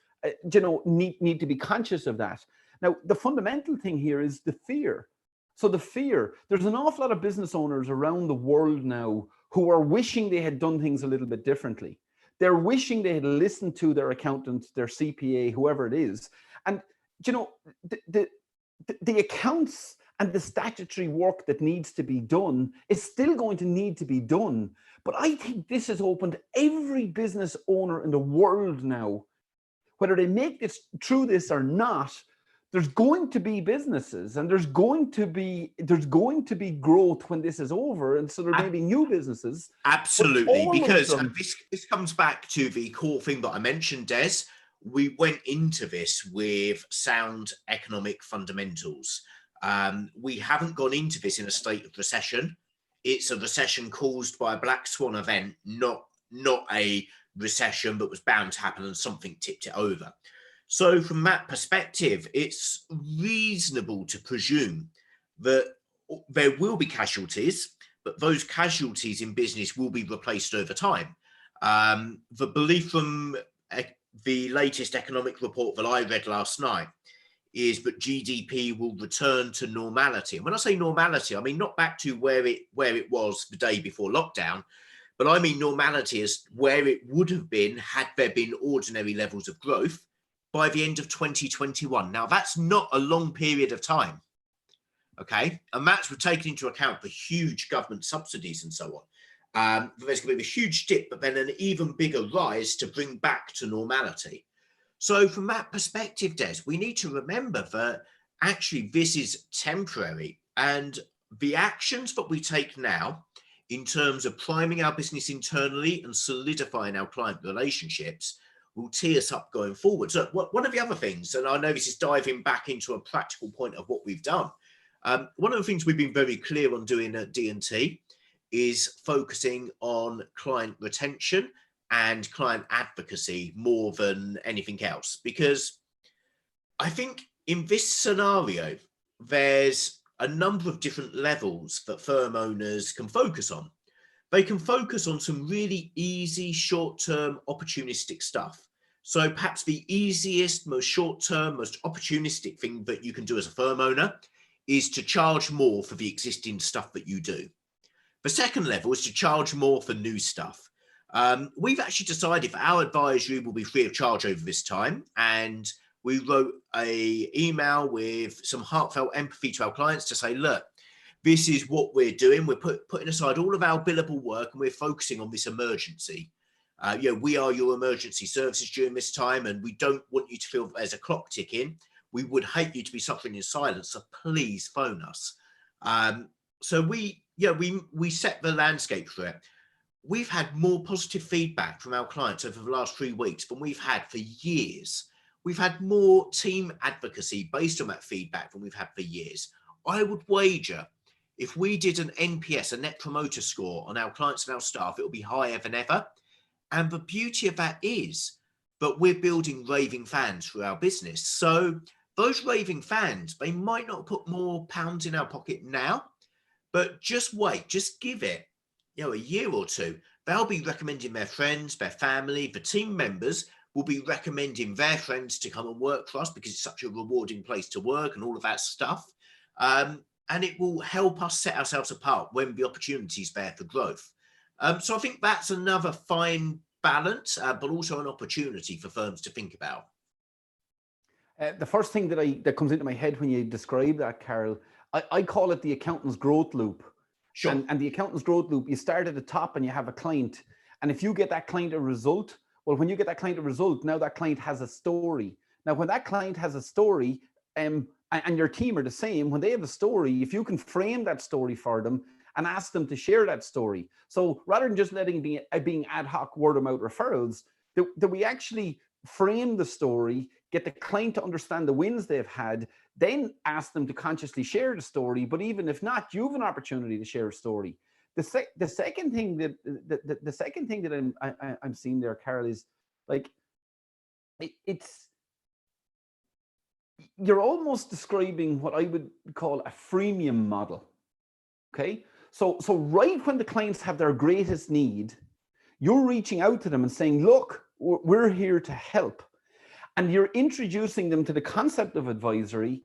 you know, need to be conscious of that. Now, the fundamental thing here is the fear. So the fear, there's an awful lot of business owners around the world now who are wishing they had done things a little bit differently. They're wishing they had listened to their accountant, their CPA, whoever it is. And, you know, the accounts and the statutory work that needs to be done is still going to need to be done. But I think this has opened every business owner in the world now, whether they make this through this or not, there's going to be businesses and there's going to be growth when this is over. And so there may be new businesses. Absolutely, because this comes back to the core thing that I mentioned, Des. We went into this with sound economic fundamentals. We haven't gone into this in a state of recession. It's a recession caused by a black swan event, not a recession that was bound to happen and something tipped it over. So from that perspective, it's reasonable to presume that there will be casualties, but those casualties in business will be replaced over time. The belief from the latest economic report that I read last night is that GDP will return to normality. And when I say normality, I mean not back to where it was the day before lockdown, but I mean normality as where it would have been had there been ordinary levels of growth by the end of 2021. Now, that's not a long period of time, okay? And that's taken into account the huge government subsidies and so on. There's going to be a huge dip, but then an even bigger rise to bring back to normality. So from that perspective, Des, we need to remember that actually this is temporary, and the actions that we take now in terms of priming our business internally and solidifying our client relationships will tee us up going forward. So one of the other things, and I know this is diving back into a practical point of what we've done, one of the things we've been very clear on doing at D&T is focusing on client retention and client advocacy more than anything else. Because I think in this scenario, there's a number of different levels that firm owners can focus on. They can focus on some really easy, short-term, opportunistic stuff. So perhaps the easiest, most short-term, most opportunistic thing that you can do as a firm owner is to charge more for the existing stuff that you do. The second level is to charge more for new stuff. We've actually decided that our advisory will be free of charge over this time, and we wrote an email with some heartfelt empathy to our clients to say, look, this is what we're doing. We're putting aside all of our billable work and we're focusing on this emergency. We are your emergency services during this time, and we don't want you to feel there's a clock ticking. We would hate you to be suffering in silence, so please phone us. So we set the landscape for it. We've had more positive feedback from our clients over the last 3 weeks than we've had for years. We've had more team advocacy based on that feedback than we've had for years. I would wager if we did an NPS, a net promoter score on our clients and our staff, it will be higher than ever. And the beauty of that is that we're building raving fans for our business. So those raving fans, they might not put more pounds in our pocket now, but just wait, just give it, a year or two. They'll be recommending their friends, their family, the team members will be recommending their friends to come and work for us because it's such a rewarding place to work and all of that stuff. And it will help us set ourselves apart when the opportunity is there for growth. So I think that's another fine balance, but also an opportunity for firms to think about. The first thing that comes into my head when you describe that, Carol, I call it the accountant's growth loop. Sure. And the accountant's growth loop, you start at the top and you have a client. And if you get that client a result, well, when you get that client a result, now that client has a story. Now, when that client has a story, and your team are the same, when they have a story, if you can frame that story for them and ask them to share that story. So rather than just being ad hoc word of mouth referrals, that we actually frame the story, get the client to understand the wins they've had, then ask them to consciously share the story. But even if not, you have an opportunity to share a story. The second thing that I'm seeing there, Carol, is like you're almost describing what I would call a freemium model. Okay, so right when the clients have their greatest need, you're reaching out to them and saying, look, we're here to help. And you're introducing them to the concept of advisory.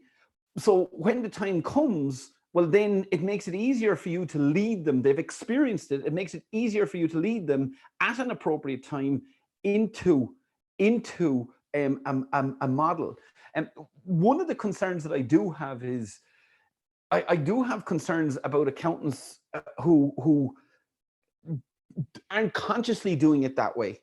So when the time comes, well, then it makes it easier for you to lead them. They've experienced it. It makes it easier for you to lead them at an appropriate time into a model. And one of the concerns that I do have is I do have concerns about accountants who aren't consciously doing it that way.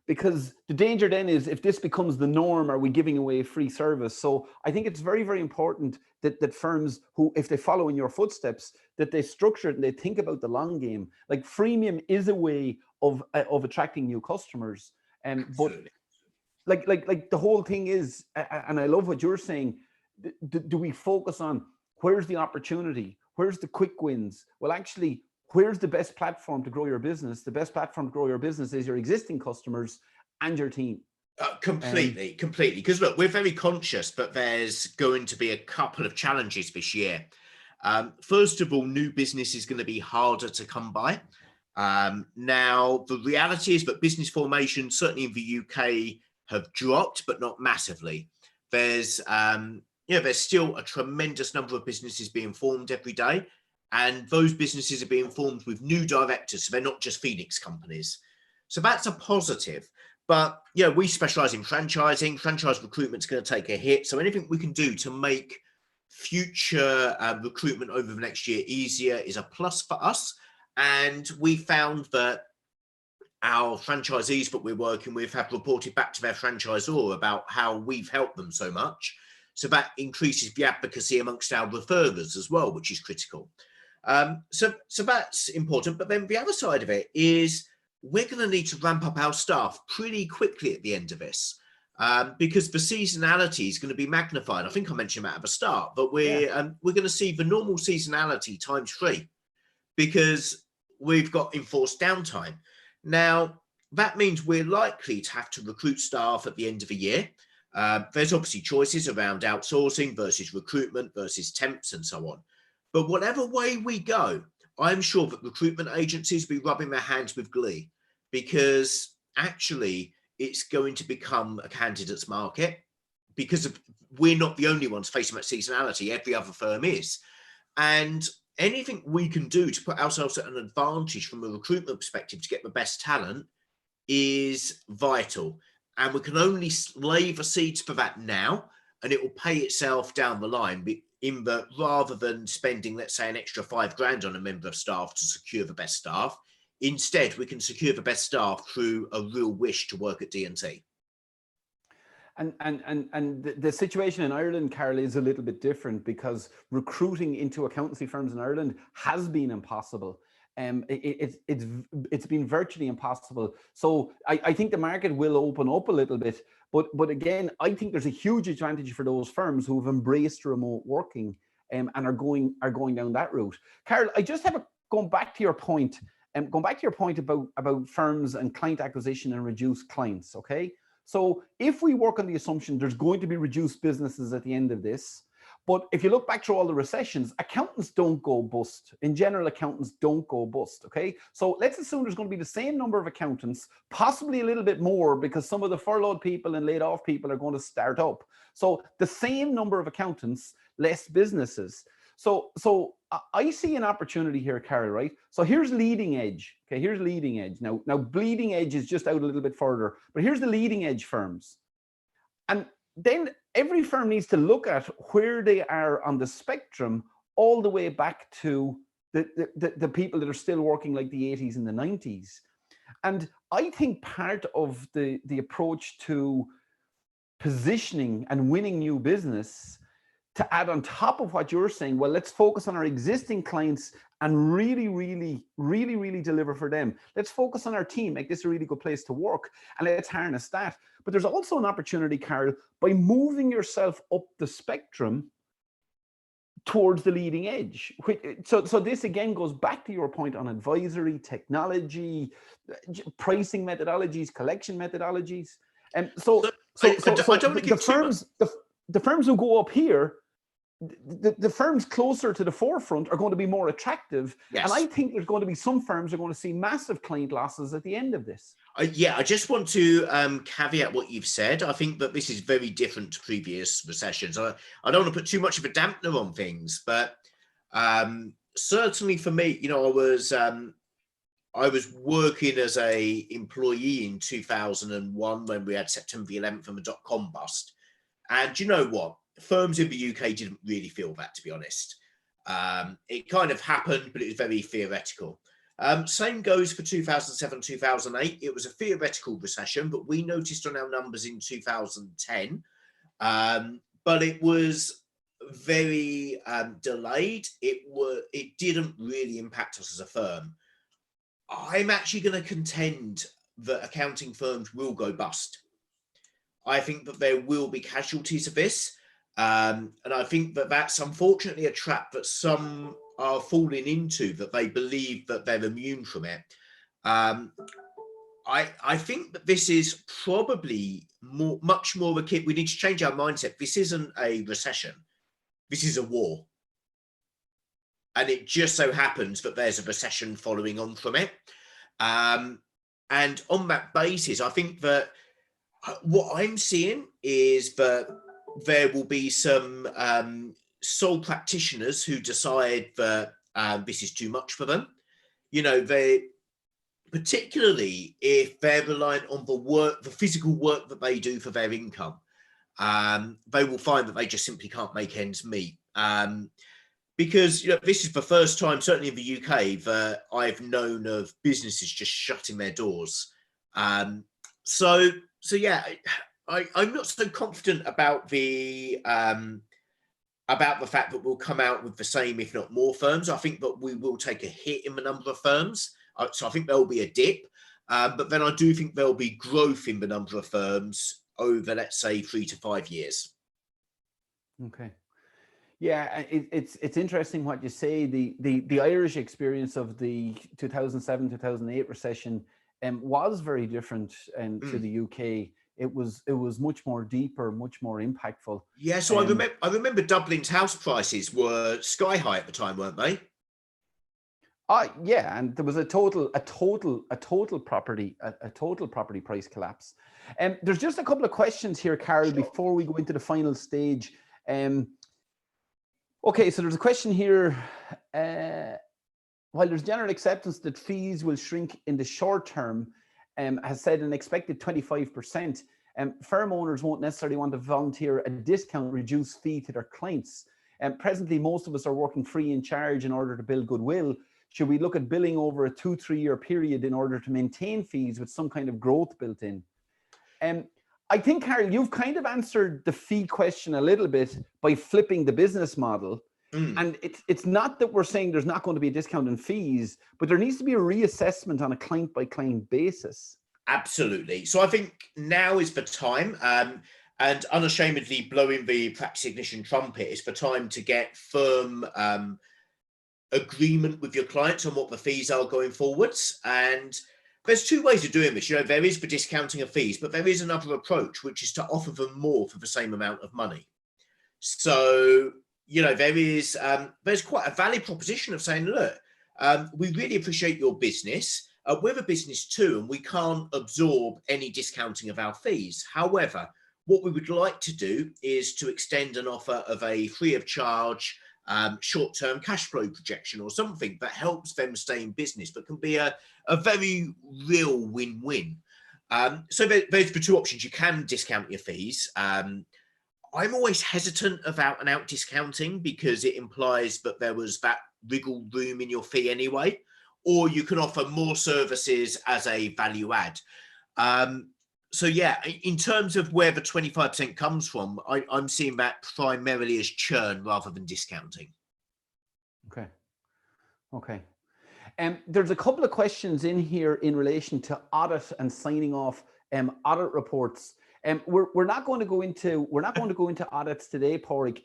Because the danger then is if this becomes the norm, are we giving away free service? So I think it's very, very important that firms who, if they follow in your footsteps, that they structure it and they think about the long game. Like freemium is a way of attracting new customers. But like the whole thing is, and I love what you're saying, do we focus on where's the opportunity? Where's the quick wins? Well, actually, where's the best platform to grow your business? The best platform to grow your business is your existing customers and your team. Completely. Because look, we're very conscious that there's going to be a couple of challenges this year. First of all, new business is going to be harder to come by. Now, the reality is that business formation, certainly in the UK, have dropped, but not massively. There's still a tremendous number of businesses being formed every day, and those businesses are being formed with new directors, so they're not just Phoenix companies. So that's a positive. But yeah, we specialize in franchising. Franchise recruitment's going to take a hit. So anything we can do to make future recruitment over the next year easier is a plus for us. And we found that our franchisees that we're working with have reported back to their franchisor about how we've helped them so much. So that increases the advocacy amongst our referrers as well, which is critical. So that's important. But then the other side of it is we're going to need to ramp up our staff pretty quickly at the end of this, because the seasonality is going to be magnified. I think I mentioned that at the start, but we're going to see the normal seasonality times 3 because we've got enforced downtime. Now, that means we're likely to have to recruit staff at the end of the year. There's obviously choices around outsourcing versus recruitment versus temps and so on. But whatever way we go, I'm sure that recruitment agencies will be rubbing their hands with glee because actually it's going to become a candidates market because we're not the only ones facing that seasonality. Every other firm is. And anything we can do to put ourselves at an advantage from a recruitment perspective to get the best talent is vital. And we can only lay the seeds for that now, and it will pay itself down the line in that rather than spending, let's say, an extra $5,000 on a member of staff to secure the best staff, instead we can secure the best staff through a real wish to work at D&T. And the situation in Ireland, Carol, is a little bit different because recruiting into accountancy firms in Ireland has been impossible. It's been virtually impossible. So I think the market will open up a little bit. But again, I think there's a huge advantage for those firms who have embraced remote working and are going down that route. Carol, I just have going back to your point about firms and client acquisition and reduced clients. Okay. So if we work on the assumption there's going to be reduced businesses at the end of this, but if you look back through all the recessions, accountants don't go bust. In general, accountants don't go bust, okay? So let's assume there's going to be the same number of accountants, possibly a little bit more because some of the furloughed people and laid off people are going to start up. So the same number of accountants, less businesses. So I see an opportunity here, Carol, right? So here's leading edge. Okay, here's leading edge. Now bleeding edge is just out a little bit further, but here's the leading edge firms. And then every firm needs to look at where they are on the spectrum all the way back to the people that are still working like the 80s and the 90s. And I think part of the approach to positioning and winning new business, to add on top of what you're saying, well, let's focus on our existing clients and really deliver for them. Let's focus on our team, make this a really good place to work, and let's harness that. But there's also an opportunity, Carol, by moving yourself up the spectrum towards the leading edge. So this again goes back to your point on advisory, technology, pricing methodologies, collection methodologies. And the firms who go up here, the firms closer to the forefront are going to be more attractive. Yes. And I think there's going to be some firms are going to see massive client losses at the end of this. I just want to caveat what you've said. I think that this is very different to previous recessions. I don't want to put too much of a dampener on things, but certainly for me, I was working as a employee in 2001 when we had September the 11th and the dot-com bust. And you know what? Firms in the UK didn't really feel that, to be honest. It kind of happened, but it was very theoretical. Same goes for 2007, 2008. It was a theoretical recession, but we noticed on our numbers in 2010. But it was very delayed. It didn't really impact us as a firm. I'm actually going to contend that accounting firms will go bust. I think that there will be casualties of this. And I think that that's unfortunately a trap that some are falling into, that they believe that they're immune from it. I I think that this is probably much more akin. We need to change our mindset. This isn't a recession. This is a war. And it just so happens that there's a recession following on from it. And on that basis, I think that what I'm seeing is that there will be some sole practitioners who decide that this is too much for them. You know, they, particularly if they're reliant on the physical work that they do for their income, they will find that they just simply can't make ends meet. Because this is the first time, certainly in the UK, that I've known of businesses just shutting their doors. So yeah, I'm not so confident about the fact that we'll come out with the same, if not more, firms. I think that we will take a hit in the number of firms. So I think there will be a dip, but then I do think there'll be growth in the number of firms over, let's say, 3 to 5 years. Okay. Yeah, it's interesting what you say. The Irish experience of the 2007-2008 recession was very different to the UK. It was much more deeper, much more impactful. Yeah, so I remember Dublin's house prices were sky high at the time, weren't they? Yeah, and there was a total property price collapse. There's just a couple of questions here, Carol, before we go into the final stage. Okay, so there's a question here. While there's general acceptance that fees will shrink in the short term, has said an expected 25%, firm owners won't necessarily want to volunteer a discount reduced fee to their clients. Presently, most of us are working free in charge in order to build goodwill. Should we look at billing over a 2-3 year period in order to maintain fees with some kind of growth built in? I think, Carol, you've kind of answered the fee question a little bit by flipping the business model. And it's not that we're saying there's not going to be a discount in fees, but there needs to be a reassessment on a client by client basis. Absolutely. So I think now is the time, and unashamedly blowing the practice ignition trumpet, is the time to get firm agreement with your clients on what the fees are going forwards. And there's 2 ways of doing this. There is the discounting of fees, but there is another approach, which is to offer them more for the same amount of money. So, there's quite a valid proposition of saying, look, we really appreciate your business. We're a business too, and we can't absorb any discounting of our fees. However, what we would like to do is to extend an offer of a free of charge short-term cash flow projection or something that helps them stay in business, but can be a very real win-win. So there's the 2 options. You can discount your fees. I'm always hesitant about out discounting because it implies that there was that wiggle room in your fee anyway, or you can offer more services as a value add. So yeah, in terms of where the 25% comes from, I'm seeing that primarily as churn rather than discounting. Okay. There's a couple of questions in here in relation to audit and signing off audit reports. We're not going to go into audits today, Pádraig.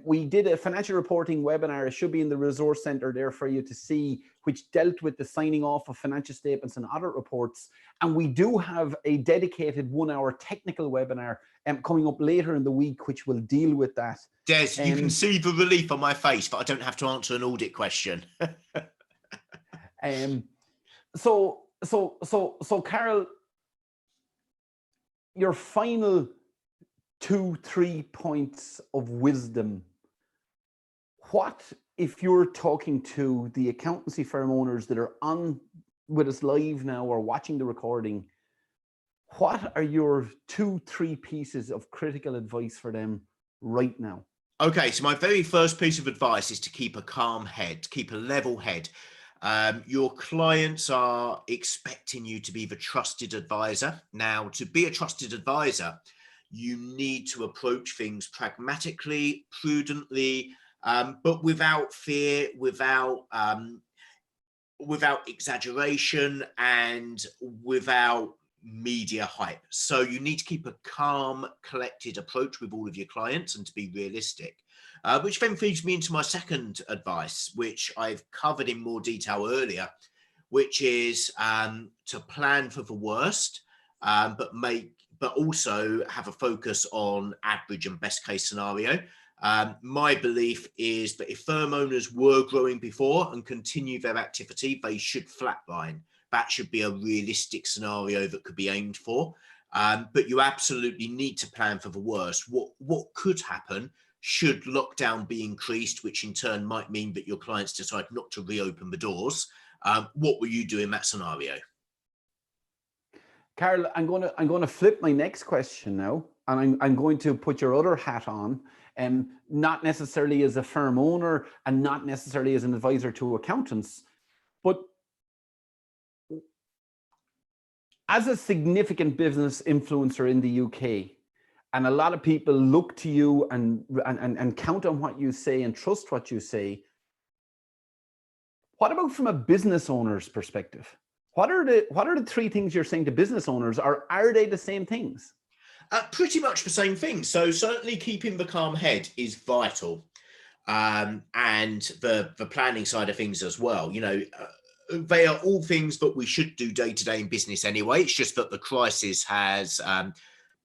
We did a financial reporting webinar. It should be in the resource center there for you to see, which dealt with the signing off of financial statements and audit reports. And we do have a dedicated 1-hour technical webinar coming up later in the week, which will deal with that. Des, you can see the relief on my face, but I don't have to answer an audit question. So Carol, your final 2-3 points of wisdom. What, if you're talking to the accountancy firm owners that are on with us live now or watching the recording, what are your 2-3 pieces of critical advice for them right now? Okay, so my very first piece of advice is to keep a calm head, keep a level head. Your clients are expecting you to be the trusted advisor. Now, to be a trusted advisor, you need to approach things pragmatically, prudently, but without fear, without exaggeration, and without media hype. So you need to keep a calm, collected approach with all of your clients and to be realistic. Which then feeds me into my second advice, which I've covered in more detail earlier, which is to plan for the worst, but also have a focus on average and best case scenario. My belief is that if firm owners were growing before and continue their activity, they should flatline. That should be a realistic scenario that could be aimed for. But you absolutely need to plan for the worst. What could happen should lockdown be increased, which in turn might mean that your clients decide not to reopen the doors. What will you do in that scenario? Carl, I'm going to flip my next question now, and I'm going to put your other hat on, and not necessarily as a firm owner and not necessarily as an advisor to accountants, but as a significant business influencer in the UK, and a lot of people look to you and count on what you say and trust what you say. What about from a business owner's perspective? What are the three things you're saying to business owners? Are they the same things? Pretty much the same thing. So certainly keeping the calm head is vital, and the planning side of things as well. You know, they are all things that we should do day to day in business anyway. It's just that the crisis has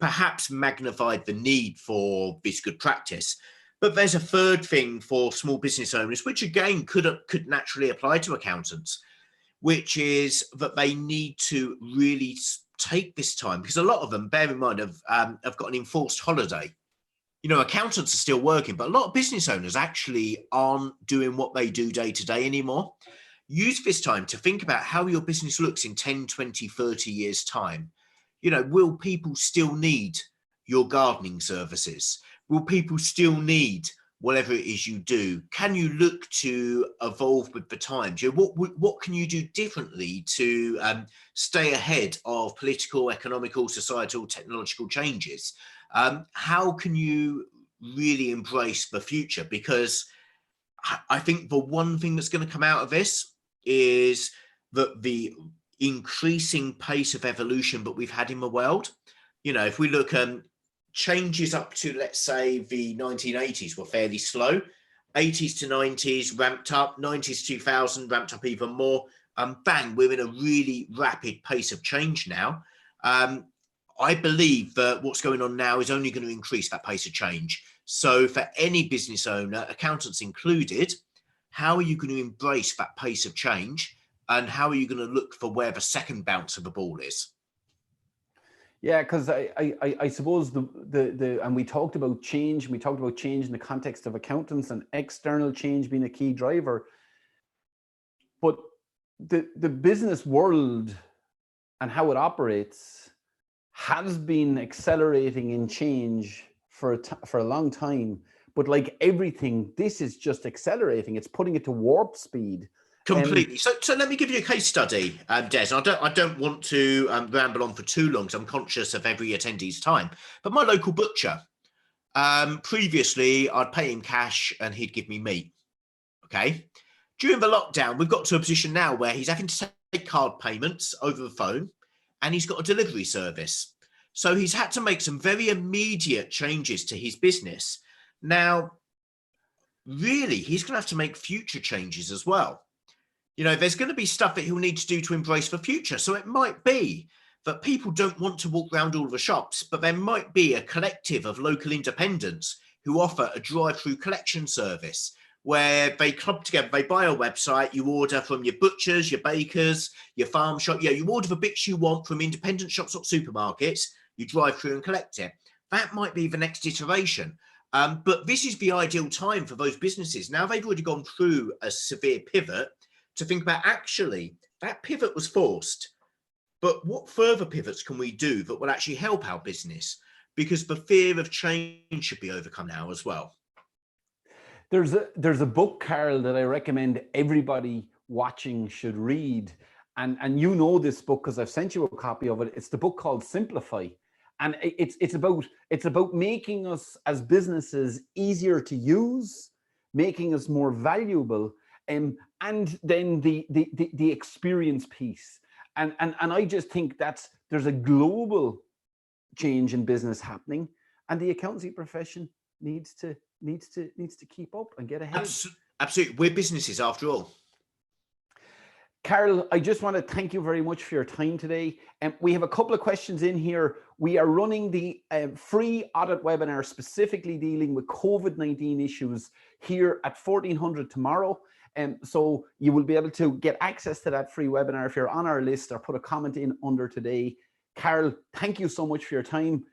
perhaps magnified the need for this good practice. But there's a third thing for small business owners, which again could naturally apply to accountants, which is that they need to really take this time, because a lot of them, bear in mind, have got an enforced holiday. You know, accountants are still working, but a lot of business owners actually aren't doing what they do day to day anymore. Use this time to think about how your business looks in 10, 20, 30 years' time. You know, will people still need your gardening services? Will people still need whatever it is you do? Can you look to evolve with the times? You know, what can you do differently to stay ahead of political, economical, societal, technological changes? How can you really embrace the future? Because I think the one thing that's going to come out of this is that the increasing pace of evolution that we've had in the world. You know, if we look changes up to, let's say, the 1980s were fairly slow. 80s to 90s ramped up, 90s 2000 ramped up even more. Bang, we're in a really rapid pace of change now. I believe that what's going on now is only going to increase that pace of change. So for any business owner, accountants included, how are you going to embrace that pace of change? And how are you going to look for where the second bounce of the ball is? Yeah, because I suppose and we talked about change. We talked about change in the context of accountants and external change being a key driver. But the business world and how it operates has been accelerating in change for a long time. But like everything, this is just accelerating. It's putting it to warp speed. Completely. So let me give you a case study, Des. I don't want to ramble on for too long, because I'm conscious of every attendee's time. But my local butcher, previously I'd pay him cash and he'd give me meat. Okay. During the lockdown, we've got to a position now where he's having to take card payments over the phone, and he's got a delivery service. So he's had to make some very immediate changes to his business. Now, really, he's going to have to make future changes as well. You know, there's going to be stuff that he'll need to do to embrace the future. So it might be that people don't want to walk around all of the shops, but there might be a collective of local independents who offer a drive-through collection service where they club together, they buy a website, you order from your butchers, your bakers, your farm shop, you order the bits you want from independent shops or supermarkets, you drive through and collect it. That might be the next iteration. But this is the ideal time for those businesses. Now they've already gone through a severe pivot, to think about, actually, that pivot was forced, but what further pivots can we do that will actually help our business? Because the fear of change should be overcome now as well. There's a book, Carl, that I recommend everybody watching should read. And you know this book because I've sent you a copy of it. It's the book called Simplify. And it's about making us as businesses easier to use, making us more valuable, and then the experience piece. And I just think there's a global change in business happening, and the accountancy profession needs to keep up and get ahead. Absolutely. We're businesses after all. Carol, I just want to thank you very much for your time today. And we have a couple of questions in here. We are running the free audit webinar specifically dealing with COVID-19 issues here at 1400 tomorrow. So you will be able to get access to that free webinar if you're on our list, or put a comment in under today. Carol, thank you so much for your time.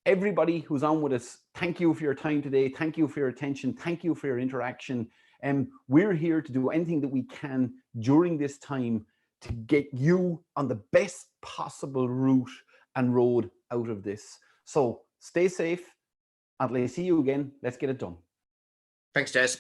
Everybody who's on with us, thank you for your time today. Thank you for your attention. Thank you for your interaction. And we're here to do anything that we can during this time to get you on the best possible route and road out of this. So stay safe. Until I see you again, let's get it done. Thanks, Des.